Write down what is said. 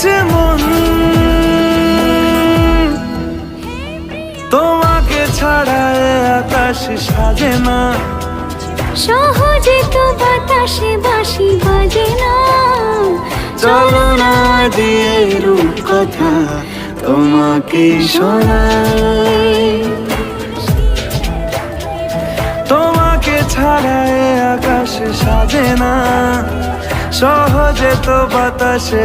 চেয়েছে মন, তোমাকে ছাড়া এ আকাশ সাজে না। সহজে তো বাতাসে বাঁশি বাজে না। চলো না দিয়ে রূপকথা তোমাকে শোনাই, তোমাকে ছাড়া এ আকাশ সাজে না। সহজে তো বাতাসে